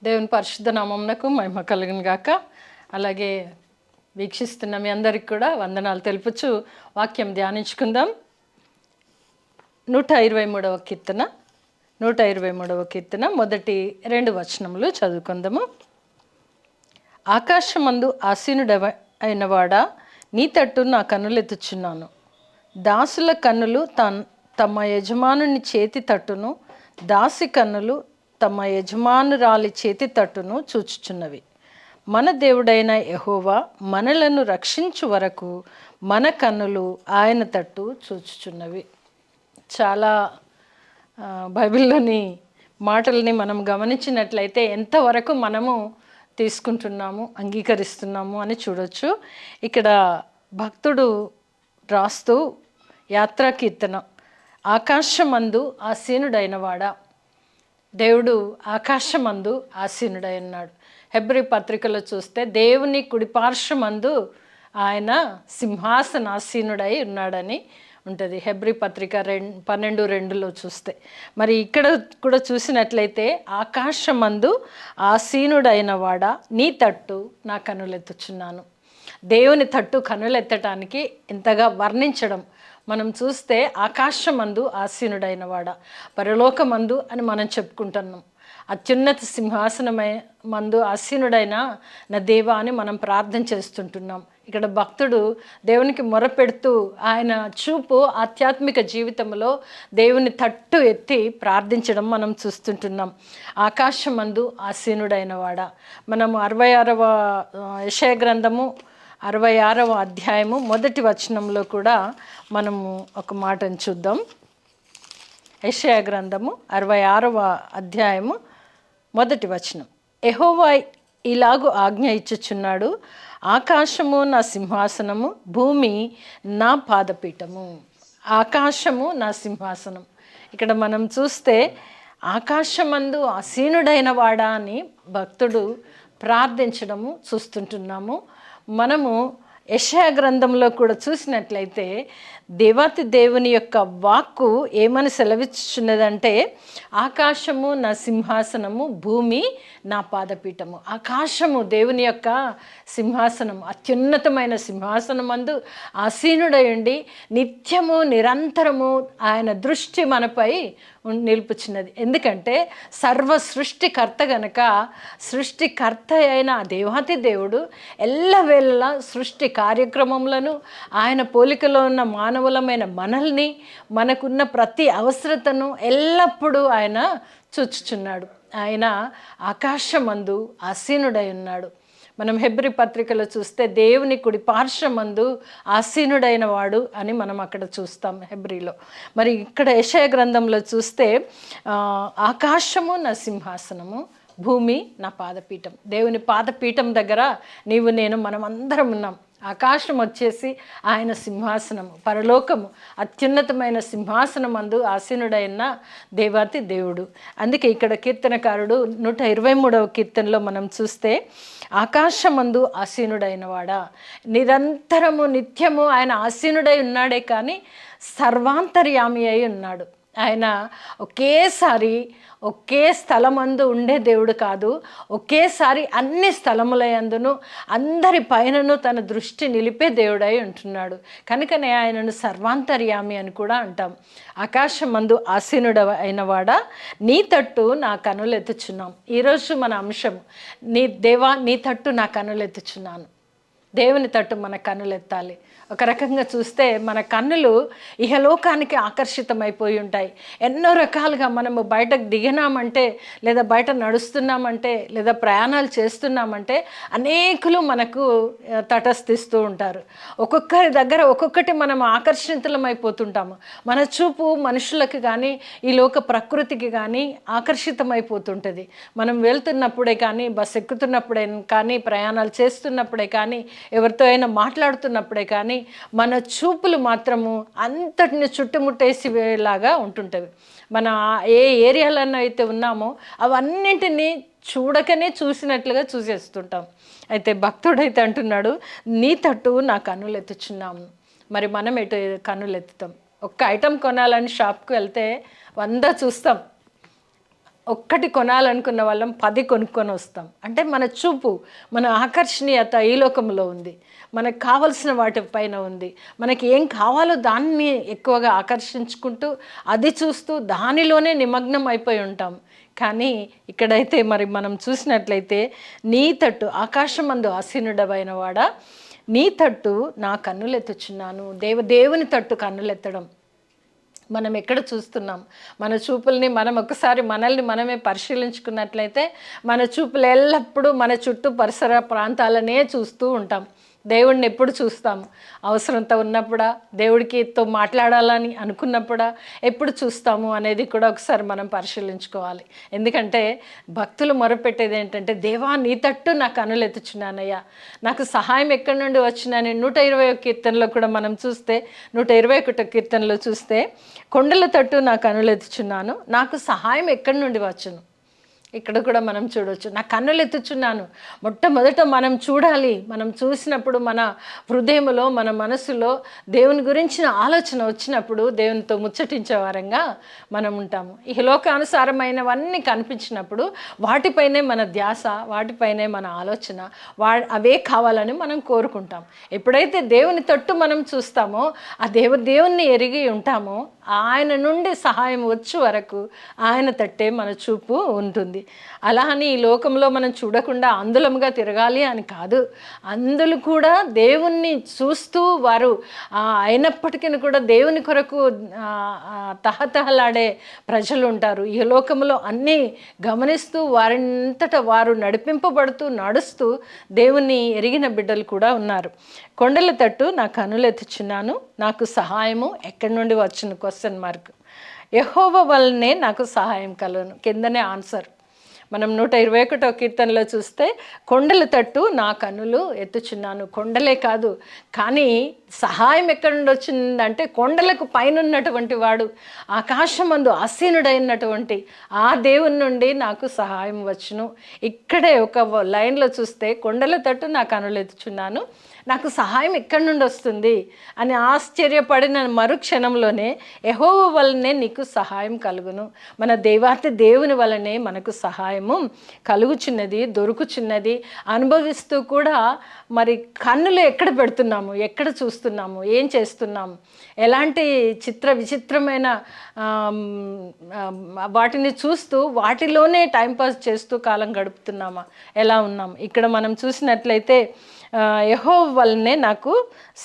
దేవుని పరిశుద్ధ నామమునకు మహిమ కలుగును గాక. అలాగే వీక్షిస్తున్న మీ అందరికి కూడా వందనాలు తెలుపుచు వాక్యం ధ్యానించుకుందాం. 123వ కీర్తన 123వ కీర్తన మొదటి 2 వచనములు చదువుకుందాము. ఆకాశమందు ఆసీనుడైనవాడా, నీ తట్టు నా కన్నులెత్తుచున్నాను. దాసుల కన్నులు తమ యజమానుని చేతి తట్టును, దాసి కన్నులు తమ యజమానురాలి చేతి తట్టును చూచుచున్నవి. మన దేవుడైన యెహోవా మనలను రక్షించు వరకు మన కన్నులు ఆయన తట్టు చూచుచున్నవి. చాలా బైబిల్లోని మాటల్ని మనం గమనించినట్లయితే ఎంతవరకు మనము తీసుకుంటున్నాము, అంగీకరిస్తున్నాము అని చూడొచ్చు. ఇక్కడ భక్తుడు రాస్తూ యాత్రా కీర్తన, ఆకాశమందు ఆసీనుడైనవాడా, దేవుడు ఆకాశమందు ఆసీనుడై ఉన్నాడు. హెబ్రీ పత్రికలో చూస్తే దేవుని కుడిపార్శ్వమందు ఆయన సింహాసనాసీనుడై ఉన్నాడని ఉంటుంది. హెబ్రీ పత్రిక 12:2లో చూస్తే, మరి ఇక్కడ కూడా చూసినట్లయితే ఆకాశమందు ఆసీనుడైన వాడా, నీ తట్టు నా కనులెత్తుచున్నాను. దేవుని తట్టు కనులెత్తటానికి ఎంతగా వర్ణించడం మనం చూస్తే, ఆకాశమందు ఆసీనుడైన వాడా, పరలోకమందు అని మనం చెప్పుకుంటున్నాం. అత్యున్నత సింహాసనమై మందు ఆసీనుడైన నా దేవా అని మనం ప్రార్థన చేస్తుంటున్నాం. ఇక్కడ భక్తుడు దేవునికి మొరపెడుతూ ఆయన చూపు ఆధ్యాత్మిక జీవితంలో దేవుని తట్టు ఎత్తి ప్రార్థించడం మనం చూస్తుంటున్నాం. ఆకాశమందు ఆసీనుడైన వాడా, మనము 66వ యెషయా గ్రంథము 66వ అధ్యాయము మొదటి వచనంలో కూడా మనము ఒక మాటను చూద్దాం. యెషయా గ్రంథము 66వ అధ్యాయము మొదటి వచనం. యెహోవా ఇలాగు ఆజ్ఞ ఇచ్చుచున్నాడు, ఆకాశము నా సింహాసనము, భూమి నా పాదపీఠము. ఆకాశము నా సింహాసనం. ఇక్కడ మనం చూస్తే ఆకాశమందు ఆసీనుడైన వాడా అని భక్తుడు ప్రార్థించడము చూస్తుంటున్నాము. మనము యెషయా గ్రంథంలో కూడా చూసినట్లయితే దేవాతి దేవుని యొక్క వాక్కు ఏమని సెలవిచ్చుచున్నదంటే, ఆకాశము నా సింహాసనము, భూమి నా పాదపీఠము. ఆకాశము దేవుని యొక్క సింహాసనం, అత్యున్నతమైన సింహాసనమందు ఆసీనుడై ఉండి నిత్యము నిరంతరము ఆయన దృష్టి మనపై నిలుపుచున్నది. ఎందుకంటే సర్వ సృష్టికర్త గనక, సృష్టికర్త అయిన దేవాతి దేవుడు ఎల్లవేళలా సృష్టి కార్యక్రమములను, ఆయన పోలికలో ఉన్న మానవులమైన మనల్ని, మనకున్న ప్రతి అవసరతను ఎల్లప్పుడూ ఆయన చూచుచున్నాడు. ఆయన ఆకాశమందు ఆసీనుడై ఉన్నాడు. మనం హెబ్రీ పత్రికలో చూస్తే దేవుని కుడి పార్శ్వమందు ఆసీనుడైన వాడు అని మనం అక్కడ చూస్తాం హెబ్రీలో. మరి ఇక్కడ యెషయా గ్రంథంలో చూస్తే ఆకాశము నా సింహాసనము, భూమి నా పాదపీఠం. దేవుని పాదపీఠం దగ్గర నీవు నేను మనం అందరం ఉన్నాం. ఆకాశం వచ్చేసి ఆయన సింహాసనము, పరలోకము అత్యున్నతమైన సింహాసనం అందు ఆసీనుడైన దేవాతి దేవుడు. అందుకే ఇక్కడ కీర్తనకారుడు 123వ కీర్తనలో మనం చూస్తే, ఆకాశమందు ఆసీనుడైన వాడా, నిరంతరము నిత్యము ఆయన ఆసీనుడై ఉన్నాడే కానీ సర్వాంతర్యామి అయి ఉన్నాడు. ఆయన ఒకే స్థలమందు ఉండే దేవుడు కాదు, ఒకేసారి అన్ని స్థలములందును అందరి పైనను తన దృష్టి నిలిపే దేవుడై ఉంటున్నాడు. కనుకనే ఆయనను సర్వాంతర్యామి అని కూడా అంటాం. ఆకాశమందు ఆసీనుడ అయినవాడా, నీ తట్టు నా కనులెత్తుచున్నాం. ఈరోజు మన అంశం, నీ తట్టు నా కనులెత్తుచున్నాను. దేవుని తట్టు మన కన్నులెత్తాలి. ఒక రకంగా చూస్తే మన కన్నులు ఇహలోకానికి ఆకర్షితమైపోయి ఉంటాయి. ఎన్నో రకాలుగా మనము బయటకు దిగినామంటే, లేదా బయట నడుస్తున్నామంటే, లేదా ప్రయాణాలు చేస్తున్నామంటే అనేకులు మనకు తటస్థిస్తూ ఉంటారు. ఒక్కొక్కరి దగ్గర ఒక్కొక్కటి మనం ఆకర్షితులమైపోతుంటాము. మన చూపు మనుషులకు కానీ, ఈ లోక ప్రకృతికి కానీ ఆకర్షితమైపోతుంటుంది. మనం వెళ్తున్నప్పుడే కానీ, బస్సు ఎక్కుతున్నప్పుడే కానీ, ప్రయాణాలు చేస్తున్నప్పుడే కానీ, ఎవరితో అయినా మాట్లాడుతున్నప్పుడే కానీ మన చూపులు మాత్రము అంతటిని చుట్టుముట్టేసేలాగా ఉంటుంటవి. మన ఏ ఏరియాలలో అయితే ఉన్నామో అవన్నింటినీ చూడకనే చూసినట్లుగా చూసేస్తుంటాం. అయితే భక్తుడైతే అంటున్నాడు, నీ తట్టు నా కన్నులు ఎత్తుచున్నాము. మరి మనం ఎటు కన్నులు ఎత్తుతాం? ఒక్క ఐటెం కొనాలని షాప్కి వెళ్తే 100 చూస్తాం. ఒక్కటి కొనాలనుకున్న వాళ్ళం 10 కొనుక్కొని వస్తాం. అంటే మన చూపు, మన ఆకర్షణీయత ఈ లోకంలో ఉంది. మనకు కావలసిన వాటి పైన ఉంది. మనకి ఏం కావాలో దాన్ని ఎక్కువగా ఆకర్షించుకుంటూ, అది చూస్తూ దానిలోనే నిమగ్నం అయిపోయి ఉంటాం. కానీ ఇక్కడైతే మరి మనం చూసినట్లయితే, నీ తట్టు ఆకాశమందు ఆసీనుడవైన వాడా, నీ తట్టు నా కన్నులెత్తుచున్నాను. దేవుని తట్టు కన్నులెత్తడం. మనం ఎక్కడ చూస్తున్నాం? మన చూపుల్ని మనం ఒకసారి మనల్ని మనమే పరిశీలించుకున్నట్లయితే, మన చూపులు ఎల్లప్పుడూ మన చుట్టూ పరిసర ప్రాంతాలనే చూస్తూ ఉంటాం. దేవుడిని ఎప్పుడు చూస్తాము? అవసరంతో ఉన్నప్పుడా, దేవుడికితో మాట్లాడాలని అనుకున్నప్పుడా, ఎప్పుడు చూస్తాము అనేది కూడా ఒకసారి మనం పరిశీలించుకోవాలి. ఎందుకంటే భక్తులు మొరపెట్టేది ఏంటంటే, దేవా నీ తట్టు నా కన్నులెత్తుచున్నానయ్యా, నాకు సహాయం ఎక్కడి నుండి వచ్చిందని 121 కీర్తనలో కూడా మనం చూస్తే, 121 కీర్తనలో చూస్తే, కొండల తట్టు నా కన్నులెత్తుచున్నాను, నాకు సహాయం ఎక్కడి నుండి వచ్చును. ఇక్కడ కూడా మనం చూడవచ్చు, నా కన్నులు ఎత్తుచున్నాను. మొట్టమొదట మనం చూడాలి. మనం చూసినప్పుడు మన హృదయంలో, మన మనసులో దేవుని గురించిన ఆలోచన వచ్చినప్పుడు దేవునితో ముచ్చటించే వారంగా మనం ఉంటాము. ఈ లోకానుసారమైనవన్నీ కనిపించినప్పుడు వాటిపైనే మన ధ్యాస, వాటిపైనే మన ఆలోచన, అవే కావాలని మనం కోరుకుంటాం. ఎప్పుడైతే దేవుని తట్టు మనం చూస్తామో, ఆ దేవుణ్ణి ఎరిగి ఉంటామో, ఆయన నుండి సహాయం వచ్చే వరకు ఆయన తట్టే మన చూపు ఉంటుంది. అలా అని ఈ లోకంలో మనం చూడకుండా అందులముగా తిరగాలి అని కాదు. అందులు కూడా దేవుణ్ణి చూస్తూ వారు అయినప్పటికీ కూడా దేవుని కొరకు తహతహలాడే ప్రజలు ఉంటారు. ఈ లోకంలో అన్నీ గమనిస్తూ వారంతటా వారు నడిపింపబడుతూ నడుస్తూ దేవుణ్ణి ఎరిగిన బిడ్డలు కూడా ఉన్నారు. కొండల తట్టు నా కన్నులెత్తుచున్నాను, నాకు సహాయము ఎక్కడి నుండి వచ్చును? Question mark. యెహోవా వల్లనే నాకు సహాయం కలుగును. కిందనే ఆన్సర్. మనం 121 కీర్తనలో చూస్తే, కొండల తట్టు నా కన్నులు ఎత్తుచున్నాను. కొండలే కాదు, కానీ సహాయం ఎక్కడి నుండి వచ్చిందంటే, కొండలకు పైనున్నటువంటి వాడు, ఆకాశమందు ఆసీనుడైనటువంటి ఆ దేవుని నుండి నాకు సహాయం వచ్చును. ఇక్కడే ఒక లైన్లో చూస్తే, కొండల తట్టు నా కన్నులు ఎత్తుచున్నాను, నాకు సహాయం ఎక్కడి నుండి వస్తుంది అని ఆశ్చర్యపడిన మరుక్షణంలోనే, యెహోవా వలనే నీకు సహాయం కలుగును. మన దేవాతి దేవుని వలనే మనకు సహాయము కలుగుచున్నది, దొరుకుచున్నది. అనుభవిస్తూ కూడా మరి కన్నులు ఎక్కడ పెడుతున్నాము, ఎక్కడ చూస్తున్నాము, ఏం చేస్తున్నాము, ఎలాంటి విచిత్రమైన వాటిని చూస్తూ వాటిలోనే టైంపాస్ చేస్తూ కాలం గడుపుతున్నామా, ఎలా ఉన్నాం? ఇక్కడ మనం చూసినట్లయితే, యెహోవా వలనే నాకు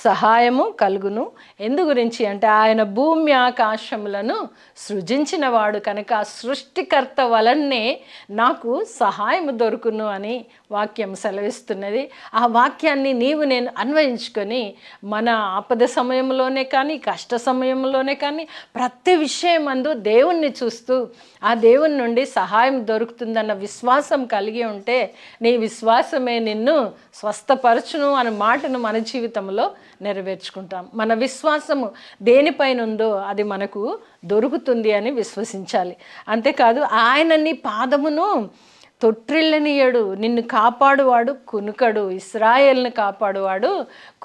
సహాయము కలుగును. ఎందు గురించి అంటే, ఆయన భూమి ఆకాశములను సృజించిన వాడు కనుక సృష్టికర్త వలనే నాకు సహాయము దొరుకును అని వాక్యం సెలవిస్తున్నది. ఆ వాక్యాన్ని నీవు నేను అన్వయించుకొని మన ఆపద సమయంలోనే కానీ, కష్ట సమయంలోనే కానీ, ప్రతి విషయమందు దేవుణ్ణి చూస్తూ ఆ దేవుని నుండి సహాయం దొరుకుతుందన్న విశ్వాసం కలిగి ఉంటే, నీ విశ్వాసమే నిన్ను స్వస్థపరచును అనే మాటను మన జీవితంలో నెరవేర్చుకుంటాం. మన విశ్వాసము దేనిపైన ఉందో అది మనకు దొరుకుతుంది అని విశ్వసించాలి. అంతేకాదు, ఆయన నీ పాదమును తొట్టిల్లనియడు, నిన్ను కాపాడువాడు కునుకడు, ఇశ్రాయేల్ని కాపాడువాడు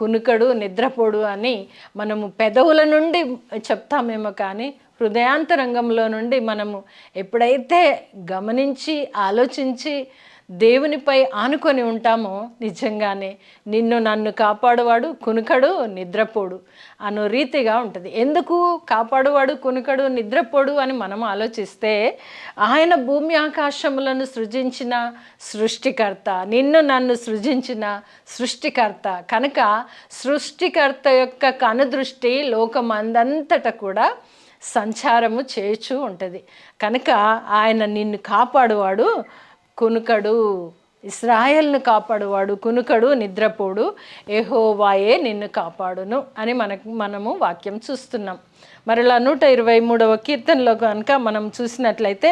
కునుకడు, నిద్రపోడు అని మనము పెదవుల నుండి చెప్తామేమో కానీ, హృదయాంతరంగంలో నుండి మనము ఎప్పుడైతే గమనించి ఆలోచించి దేవునిపై ఆనుకొని ఉంటామో, నిజంగానే నన్ను కాపాడువాడు కునుకడు, నిద్రపోడు అను రీతిగా ఉంటుంది. ఎందుకు కాపాడువాడు కునుకడు, నిద్రపోడు అని మనం ఆలోచిస్తే, ఆయన భూమి ఆకాశములను సృజించిన సృష్టికర్త, నన్ను సృజించిన సృష్టికర్త కనుక, సృష్టికర్త యొక్క కనుదృష్టి లోకమందంతటా కూడా సంచారము చేయుచూ ఉంటుంది. కనుక ఆయన నిన్ను కాపాడువాడు కునుకడు, ఇశ్రాయేల్ను కాపాడువాడు కునుకడు, నిద్రపోడు, యెహోవాయే నిన్ను కాపాడును అని మనము వాక్యం చూస్తున్నాం. మరలా 123వ కీర్తనలో కనుక మనం చూసినట్లయితే,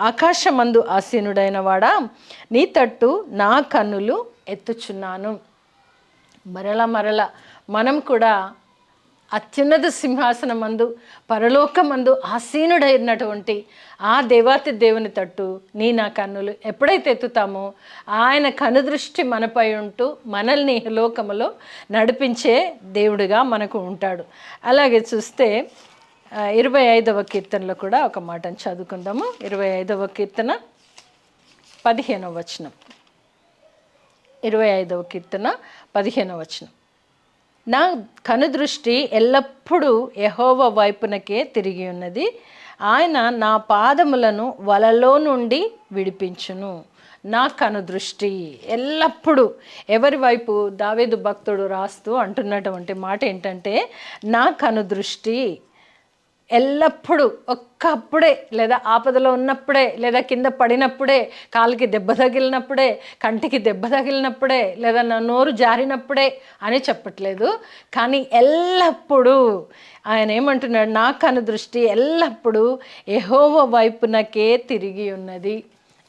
ఆకాశమందు ఆసీనుడైన వాడా, నీ తట్టు నా కన్నులు ఎత్తుచున్నాను. మరలా మనం కూడా అత్యున్నత సింహాసనమందు పరలోకమందు ఆసీనుడైనటువంటి ఆ దేవాతి దేవుని తట్టు నా కన్నులు ఎప్పుడైతే ఎత్తుతామో, ఆయన కనుదృష్టి మనపై ఉంటూ మనల్ని లోకములో నడిపించే దేవుడిగా మనకు ఉంటాడు. అలాగే చూస్తే 25వ కీర్తనలో కూడా ఒక మాటను చదువుకుందాము. 25వ కీర్తన 15వ వచనం. 25వ కీర్తన 15వ వచనం. నా కనుదృష్టి ఎల్లప్పుడూ యెహోవా వైపునకే తిరిగి ఉన్నది. ఆయన నా పాదములను వలలో నుండి విడిపించును. నా కనుదృష్టి ఎల్లప్పుడూ ఎవరి వైపు? దావీదు భక్తుడు రాస్తూ అంటున్నటువంటి మాట ఏంటంటే, నా కనుదృష్టి ఎల్లప్పుడూ, ఒక్కప్పుడే, లేదా ఆపదలో ఉన్నప్పుడే, లేదా కింద పడినప్పుడే, కాలికి దెబ్బ తగిలినప్పుడే, కంటికి దెబ్బ తగిలినప్పుడే, లేదా నా నోరు జారినప్పుడే అని చెప్పట్లేదు. కానీ ఎల్లప్పుడూ ఆయన ఏమంటున్నాడు? నా కనుదృష్టి ఎల్లప్పుడూ యెహోవా వైపునకే తిరిగి ఉన్నది.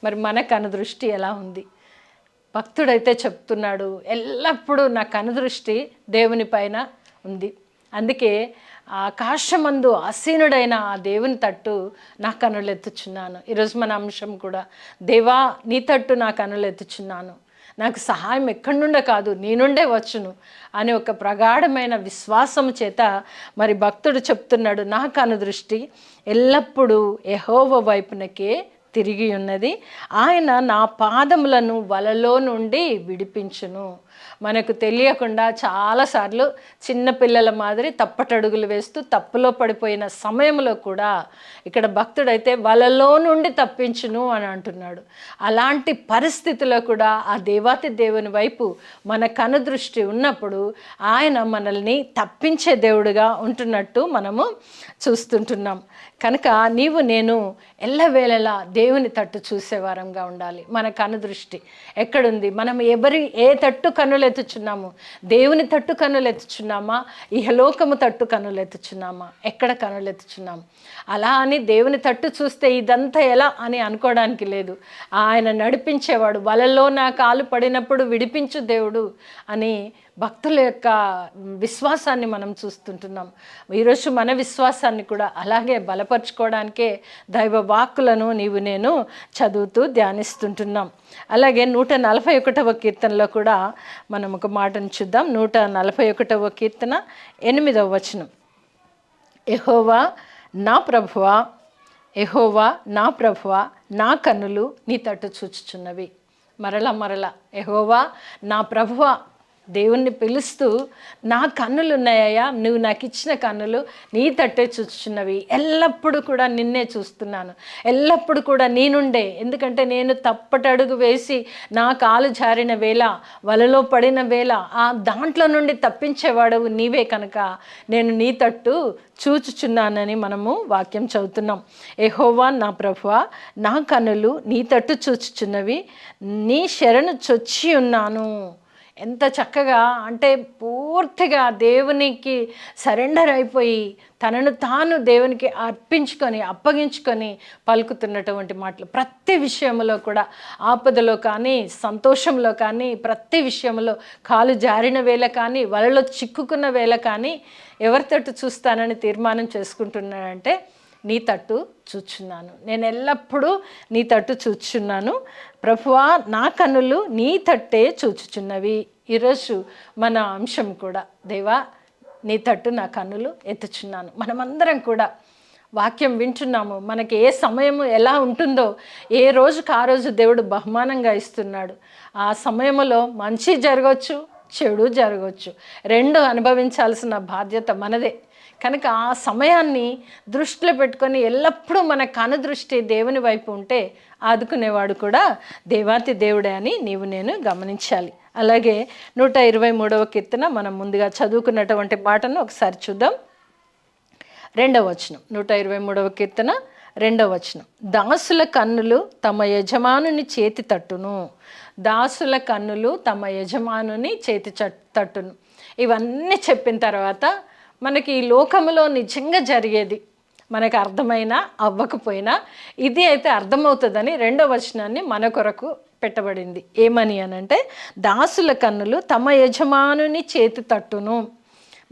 మరి మన కనుదృష్టి ఎలా ఉంది? భక్తుడైతే చెప్తున్నాడు, ఎల్లప్పుడూ నా కనుదృష్టి దేవుని పైన ఉంది. అందుకే ఆకాశమందు ఆసీనుడైన ఆ దేవుని తట్టు నా కనులు ఎత్తుచున్నాను. ఈరోజు మన అంశం కూడా, దేవా నీ తట్టు నా కనులు ఎత్తుచున్నాను, నాకు సహాయం ఎక్కడి నుండే కాదు నీ నుండే వచ్చును అని ఒక ప్రగాఢమైన విశ్వాసం చేత మరి భక్తుడు చెప్తున్నాడు, నా కనుదృష్టి ఎల్లప్పుడూ యెహోవా వైపునకే తిరిగి ఉన్నది. ఆయన నా పాదములను వలలో నుండి విడిపించును. మనకు తెలియకుండా చాలాసార్లు చిన్నపిల్లల మాదిరి తప్పటడుగులు వేస్తూ తప్పులో పడిపోయిన సమయంలో కూడా ఇక్కడ భక్తుడైతే వలలో నుండి తప్పించును అని అంటున్నాడు. అలాంటి పరిస్థితిలో కూడా ఆ దేవాతి దేవుని వైపు మన కనుదృష్టి ఉన్నప్పుడు ఆయన మనల్ని తప్పించే దేవుడుగా ఉంటున్నట్టు మనము చూస్తుంటున్నాం. కనుక నీవు నేను ఎల్లవేళలా దేవుని తట్టు చూసేవారంగా ఉండాలి. మన కనుదృష్టి ఎక్కడుంది? మనం ఏ తట్టు కన్నులు ఎత్తుచున్నాము? దేవుని తట్టు కన్నులు ఎత్తుచున్నామా? ఇహలోకము తట్టు కన్నులు ఎత్తుచున్నామా? ఎక్కడ కన్నులు ఎత్తుచున్నాము? అలా అని దేవుని తట్టు చూస్తే ఇదంతా ఎలా అని అనుకోవడానికి లేదు. ఆయన నడిపించేవాడు. వలలో నా కాలు పడినప్పుడు విడిపించు దేవుడు అని భక్తుల యొక్క విశ్వాసాన్ని మనం చూస్తుంటున్నాం. ఈరోజు మన విశ్వాసాన్ని కూడా అలాగే బలపరుచుకోవడానికే దైవ వాక్కులను నీవు నేను చదువుతూ ధ్యానిస్తుంటున్నాం. అలాగే 141వ కీర్తనలో కూడా మనం ఒక మాటను చూద్దాం. 141వ కీర్తన 8వ వచనం. యెహోవా నా ప్రభువా, యెహోవా నా ప్రభువా, నా కన్నులు నీ తట్టు చూచుచున్నవి. మరలా యెహోవా నా ప్రభువా, దేవుణ్ణి పిలుస్తూ నా కన్నులు ఉన్నాయ్యా, నువ్వు నాకు ఇచ్చిన కన్నులు నీ తట్టే చూచుచున్నవి. ఎల్లప్పుడూ కూడా నిన్నే చూస్తున్నాను, ఎల్లప్పుడూ కూడా నీ నుండే. ఎందుకంటే నేను తప్పటడుగు వేసి నా కాలు జారిన వేళ, వలలో పడిన వేళ ఆ దాంట్లో నుండి తప్పించేవాడవు నీవే కనుక నేను నీ తట్టు చూచుచున్నానని మనము వాక్యం చదువుతున్నాం. యెహోవా నా ప్రభువా, నా కన్నులు నీ తట్టు చూచుచున్నవి, నీ శరణు చొచ్చి ఉన్నాను. ఎంత చక్కగా అంటే పూర్తిగా దేవునికి సరెండర్ అయిపోయి తనను తాను దేవునికి అప్పగించుకొని పలుకుతున్నటువంటి మాటలు. ప్రతి విషయంలో కూడా, ఆపదలో కానీ సంతోషంలో కానీ, ప్రతి విషయంలో కాలు జారిన వేళ కానీ, వలలో చిక్కుకున్న వేళ కానీ ఎవరి తట్టు చూస్తానని తీర్మానం చేసుకుంటున్నానంటే, నీ తట్టు చూచున్నాను, నేను ఎల్లప్పుడూ నీ తట్టు చూచున్నాను. ప్రభువా నా కన్నులు నీ తట్టే చూచుచున్నవి. ఈరోజు మన అంశం కూడా, దేవా నీ తట్టు నా కన్నులు ఎత్తుచున్నాను. మనమందరం కూడా వాక్యం వింటున్నాము. మనకి ఏ సమయము ఎలా ఉంటుందో, ఏ రోజుకి ఆ రోజు దేవుడు బహుమానంగా ఇస్తున్నాడు. ఆ సమయంలో మంచి జరగవచ్చు, చెడు జరగవచ్చు, రెండు అనుభవించాల్సిన బాధ్యత మనదే. కనుక ఆ సమయాన్ని దృష్టిలో పెట్టుకొని ఎల్లప్పుడూ మన కనుదృష్టి దేవుని వైపు ఉంటే ఆదుకునేవాడు కూడా దేవాతి దేవుడే అని నీవు నేను గమనించాలి. అలాగే 123వ కీర్తన మనం ముందుగా చదువుకున్నటువంటి మాటను ఒకసారి చూద్దాం. 2వ వచనం. 123వ కీర్తన 2వ వచనం. దాసుల కన్నులు తమ యజమానుని చేతి తట్టును. దాసుల కన్నులు తమ యజమానుని చేతి తట్టును. ఇవన్నీ చెప్పిన తర్వాత మనకి ఈ లోకంలో నిజంగా జరిగేది మనకు అర్థమైనా అవ్వకపోయినా ఇది అయితే అర్థమవుతుందని 2వ వచనాన్ని మన కొరకు పెట్టబడింది. ఏమని అనంటే, దాసుల కన్నులు తమ యజమానుని చేతి తట్టును.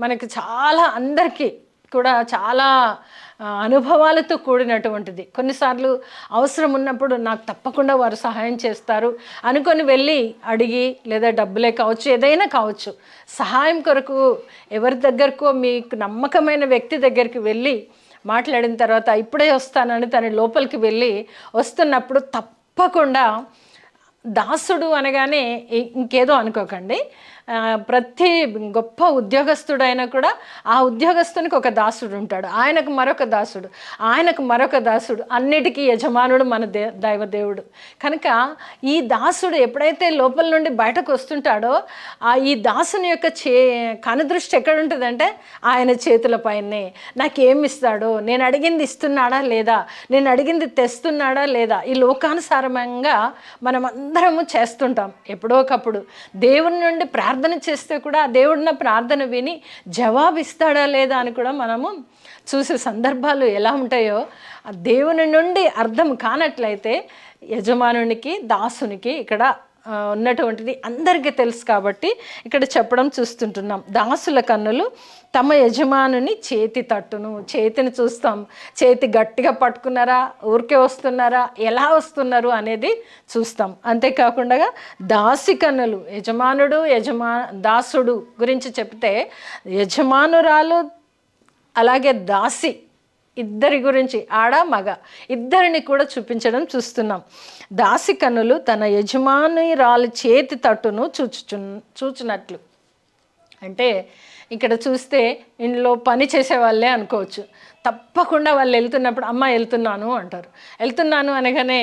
మనకి చాలా అందరికీ కూడా చాలా అనుభవాలతో కూడినటువంటిది. కొన్నిసార్లు అవసరం ఉన్నప్పుడు నాకు తప్పకుండా వారు సహాయం చేస్తారు అనుకొని వెళ్ళి అడిగి, లేదా డబ్బులే కావచ్చు, ఏదైనా కావచ్చు, సహాయం కొరకు ఎవరి దగ్గరకో మీకు నమ్మకమైన వ్యక్తి దగ్గరికి వెళ్ళి మాట్లాడిన తర్వాత ఇప్పుడే వస్తానని తన లోపలికి వెళ్ళి వస్తున్నప్పుడు తప్పకుండా దాసుడు అనగానే ఇంకేదో అనుకోకండి, ప్రతి గొప్ప ఉద్యోగస్తుడైనా కూడా ఆ ఉద్యోగస్తునికి ఒక దాసుడు ఉంటాడు, ఆయనకు మరొక దాసుడు, ఆయనకు మరొక దాసుడు, అన్నిటికీ యజమానుడు మన దైవదేవుడు. కనుక ఈ దాసుడు ఎప్పుడైతే లోపల నుండి బయటకు వస్తుంటాడో ఈ దాసుని యొక్క కనుదృష్టి ఎక్కడ ఉంటుందంటే ఆయన చేతులపైనే. నాకేమి ఇస్తాడో, నేను అడిగింది ఇస్తున్నాడా లేదా, నేను అడిగింది తెస్తున్నాడా లేదా. ఈ లోకానుసారంగా మనం అందరము చేస్తుంటాం. ఎప్పుడో ఒకప్పుడు దేవుని నుండి ప్రార్థన చేస్తే కూడా దేవుడు నా ప్రార్థన విని జవాబు ఇస్తాడా లేదా అని కూడా మనము చూసే సందర్భాలు ఎలా ఉంటాయో, దేవుని నుండి అర్థం కానట్లయితే యజమానునికి దాసునికి ఇక్కడ ఉన్నటువంటిది అందరికీ తెలుసు. కాబట్టి ఇక్కడ చెప్పడం చూస్తుంటున్నాం, దాసుల కన్నులు తమ యజమానుని చేతి తట్టును. చేతిని చూస్తాం, చేతి గట్టిగా పట్టుకున్నారా, ఊరికే వస్తున్నారా, ఎలా వస్తున్నారు అనేది చూస్తాం. అంతేకాకుండా దాసి కన్నులు, యజమానుడు దాసుడు గురించి చెప్తే యజమానురాలు అలాగే దాసి ఇద్దరి గురించి, ఆడ మగ ఇద్దరిని కూడా చూపించడం చూస్తున్నాం. దాసి కన్నులు తన యజమానురాలి చేతి తట్టును చూచినట్లు. అంటే ఇక్కడ చూస్తే ఇంట్లో పని చేసే వాళ్ళే అనుకోవచ్చు. తప్పకుండా వాళ్ళు వెళ్తున్నప్పుడు అమ్మ వెళ్తున్నాను అంటారు. వెళ్తున్నాను అనగానే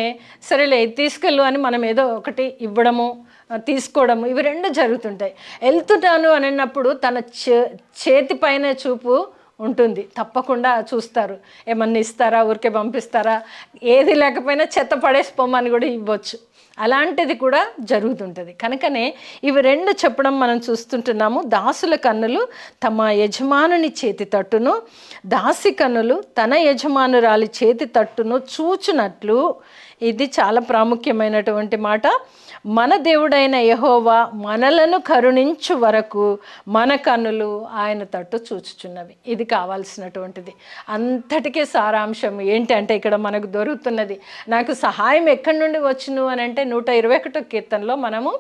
సరేలే తీసుకెళ్ళు అని మనం ఏదో ఒకటి ఇవ్వడము తీసుకోవడము ఇవి రెండు జరుగుతుంటాయి. వెళ్తున్నాను అన్నప్పుడు తన చేతి పైన చూపు ఉంటుంది, తప్పకుండా చూస్తారు. ఏమన్నా ఇస్తారా, ఊరికే పంపిస్తారా, ఏది లేకపోయినా చెత్త పడేసిపోమని కూడా ఇవ్వచ్చు. అలాంటిది కూడా జరుగుతుంటుంది. కనుకనే ఇవి రెండు చెప్పడం మనం చూస్తుంటున్నాము. దాసుల కన్నులు తమ యజమానుని చేతి తట్టును, దాసి కన్నులు తన యజమానురాలి చేతి తట్టును చూచునట్లు. ఇది చాలా ప్రాముఖ్యమైనటువంటి మాట. మన దేవుడైన యెహోవా మనలను కరుణించు వరకు మన కన్నులు ఆయన తట్టు చూచుచున్నవి. ఇది కావాల్సినటువంటిది. అంతటికీ సారాంశం ఏంటంటే ఇక్కడ మనకు దొరుకుతున్నది. నాకు సహాయం ఎక్కడి నుండి వచ్చును అని అంటే 121వ కీర్తనలో మనము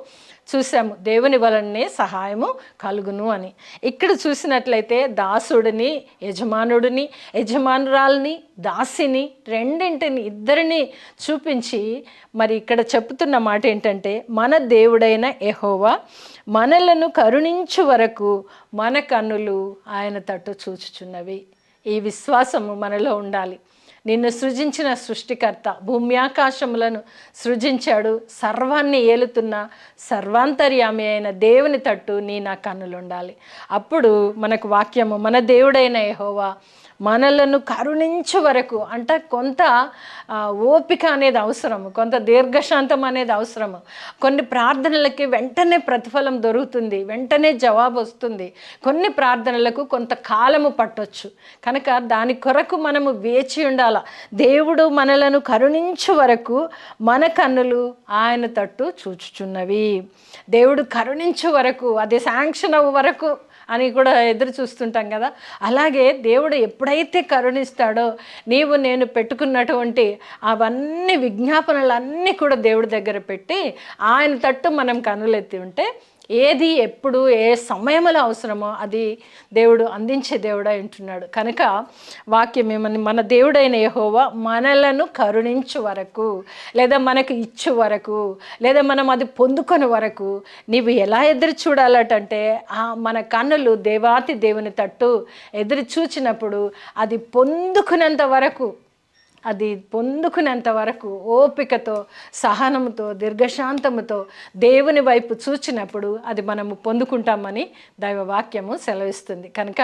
చూసాము, దేవుని వలనే సహాయము కలుగును అని. ఇక్కడ చూసినట్లయితే దాసుడిని, యజమానుడిని, యజమానురాల్ని, దాసిని, రెండింటిని ఇద్దరిని చూపించి మరి ఇక్కడ చెప్తున్న మాట ఏంటంటే మన దేవుడైన యెహోవా మనలను కరుణించు వరకు మన కన్నులు ఆయన తట్టు చూచుచున్నవి. ఈ విశ్వాసము మనలో ఉండాలి. నిన్ను సృజించిన సృష్టికర్త భూమ్యాకాశములను సృజించాడు, సర్వాన్ని ఏలుతున్న సర్వాంతర్యామి అయిన దేవుని తట్టు నా కన్నులు ఉండాలి. అప్పుడు మనకు వాక్యము మన దేవుడైన యెహోవా మనలను కరుణించు వరకు అంటే కొంత ఓపిక అనేది అవసరము, కొంత దీర్ఘశాంతం అనేది అవసరము. కొన్ని ప్రార్థనలకి వెంటనే ప్రతిఫలం దొరుకుతుంది, వెంటనే జవాబు వస్తుంది. కొన్ని ప్రార్థనలకు కొంత కాలము పట్టొచ్చు. కనుక దాని కొరకు మనము వేచి ఉండాలి. దేవుడు మనలను కరుణించు వరకు మన కన్నులు ఆయన తట్టు చూచుచున్నవి. దేవుడు కరుణించు వరకు, అది శాంక్షన్ అవ్వ వరకు అని కూడా ఎదురు చూస్తుంటాం కదా. అలాగే దేవుడు ఎప్పుడైతే కరుణిస్తాడో నీవు నేను పెట్టుకున్నటువంటి అవన్నీ విజ్ఞాపనలన్నీ కూడా దేవుడి దగ్గర పెట్టి ఆయన తట్టు మనం కన్నులెత్తి ఉంటే ఏది ఎప్పుడు ఏ సమయంలో అవసరమో అది దేవుడు అందించే దేవుడు అంటున్నాడు. కనుక వాక్యం ఏమని మన దేవుడైన యెహోవా మనలను కరుణించు వరకు, లేదా మనకు ఇచ్చు వరకు, లేదా మనం అది పొందుకొని వరకు నీవు ఎలా ఎదురు చూడాలటంటే మన కన్నులు దేవాతి దేవుని తట్టు ఎదురు చూచినప్పుడు అది పొందుకునేంత వరకు, అది పొందుకునేంత వరకు ఓపికతో, సహనంతో, దీర్ఘశాంతముతో దేవుని వైపు చూచినప్పుడు అది మనము పొందుకుంటామని దైవవాక్యము సెలవిస్తుంది. కనుక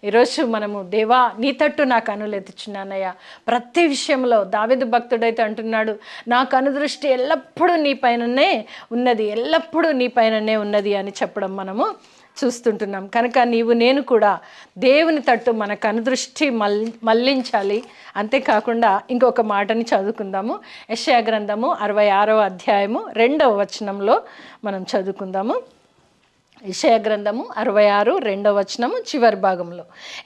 ఈరోజు మనము దేవా నీ తట్టు నా కన్నులెత్తుచున్నానయ్యా. ప్రతి విషయంలో దావీదు భక్తుడైతే అంటున్నాడు, నా కనుదృష్టి ఎల్లప్పుడూ నీ పైననే ఉన్నది, ఎల్లప్పుడూ నీ పైననే ఉన్నది అని చెప్పడం మనము చూస్తుంటున్నాం. కనుక నీవు నేను కూడా దేవుని తట్టు మన కనుదృష్టి మళ్ళించాలి. అంతేకాకుండా ఇంకొక మాటని చదువుకుందాము. యెషయా గ్రంథము 66వ అధ్యాయము 2వ వచనంలో మనం చదువుకుందాము. యెషయా గ్రంథము 66 2వ వచనము చివరి భాగంలో,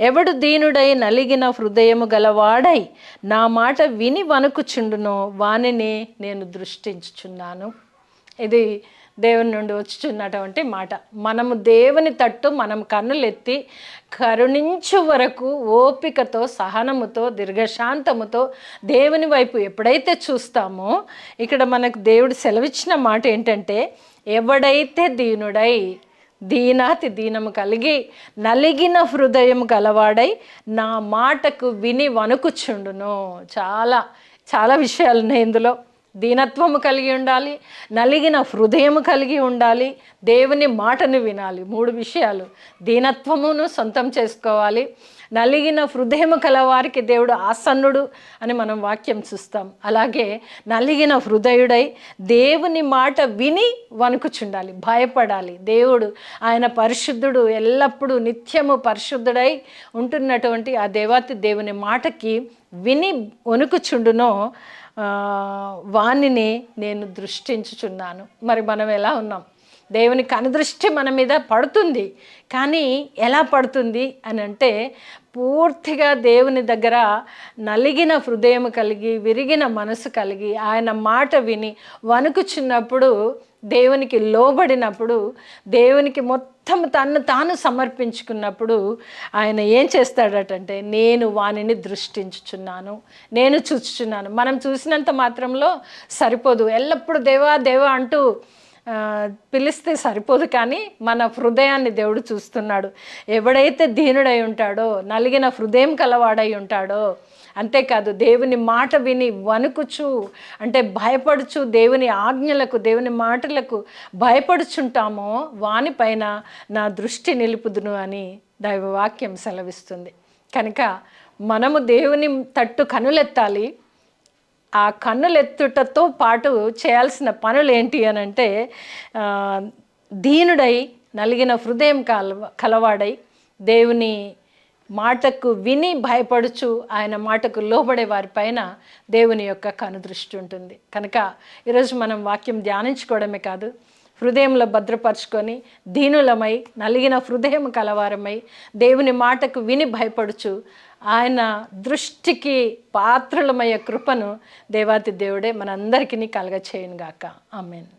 ఎవడు దీనుడై నలిగిన హృదయము గలవాడై నా మాట విని వణుకుచుండునో వానిని నేను దృష్టించుచున్నాను. ఇది దేవుని నుండి వచ్చుచున్నటువంటి మాట. మనము దేవుని తట్టు మనం కన్నులెత్తి కరుణించు వరకు ఓపికతో, సహనముతో, దీర్ఘశాంతముతో దేవుని వైపు ఎప్పుడైతే చూస్తామో, ఇక్కడ మనకు దేవుడు సెలవిచ్చిన మాట ఏంటంటే, ఎవడైతే దీనుడై దీనాతి దీనము కలిగి నలిగిన హృదయం గలవాడై నా మాటకు విని వణుకుచుండును. చాలా చాలా విషయాలు ఉన్నాయి ఇందులో. దీనత్వము కలిగి ఉండాలి, నలిగిన హృదయము కలిగి ఉండాలి, దేవుని మాటను వినాలి. 3 విషయాలు. దీనత్వమును సొంతం చేసుకోవాలి, నలిగిన హృదయము కలవారికి దేవుడు ఆసన్నుడు అని మనం వాక్యం చూస్తాం. అలాగే నలిగిన హృదయుడై దేవుని మాట విని వణుకుచుండాలి, భయపడాలి. దేవుడు ఆయన పరిశుద్ధుడు, ఎల్లప్పుడూ నిత్యము పరిశుద్ధుడై ఉంటున్నటువంటి ఆ దేవాతి దేవుని మాటకి విని వణుకుచుండునో వాణిని నేను దృష్టించుచున్నాను. మరి మనం ఎలా ఉన్నాం? దేవుని కనుదృష్టి మన మీద పడుతుంది, కానీ ఎలా పడుతుంది అని అంటే, పూర్తిగా దేవుని దగ్గర నలిగిన హృదయం కలిగి, విరిగిన మనసు కలిగి, ఆయన మాట విని వణుకుచున్నప్పుడు, దేవునికి లోబడినప్పుడు, దేవునికి మొత్తం తను తాను సమర్పించుకున్నప్పుడు ఆయన ఏం చేస్తాడటంటే, నేను వానిని దృష్టించుచున్నాను, నేను చూచుచున్నాను. మనం చూసినంత మాత్రంలో సరిపోదు. ఎల్లప్పుడూ దేవా దేవా అంటూ పిలిస్తే సరిపోదు, కానీ మన హృదయాన్ని దేవుడు చూస్తున్నాడు. ఎవడైతే దీనుడై ఉంటాడో, నలిగిన హృదయం కలవాడై ఉంటాడో, అంతేకాదు దేవుని మాట విని వణుకుచు అంటే భయపడుచు, దేవుని ఆజ్ఞలకు, దేవుని మాటలకు భయపడుచుంటామో వానిపైన నా దృష్టి నిలుపుదును అని దైవవాక్యం సెలవిస్తుంది. కనుక మనము దేవుని తట్టు కనులెత్తాలి. ఆ కన్నులెత్తుటతో పాటు చేయాల్సిన పనులు ఏంటి అని అంటే, దీనుడై నలిగిన హృదయం కలవాడై దేవుని మాటకు విని భయపడుచు ఆయన మాటకు లోబడే వారిపైన దేవుని యొక్క కనుదృష్టి ఉంటుంది. కనుక ఈరోజు మనం వాక్యం ధ్యానించుకోవడమే కాదు, హృదయంలో భద్రపరుచుకొని దీనులమై నలిగిన హృదయం కలవారమై దేవుని మాటకు విని భయపడుచు ఆయన దృష్టికి పాత్రలమయ్యే కృపను దేవాతి దేవుడే మనందరికీ కలగచేయునుగాక. ఆమేన్.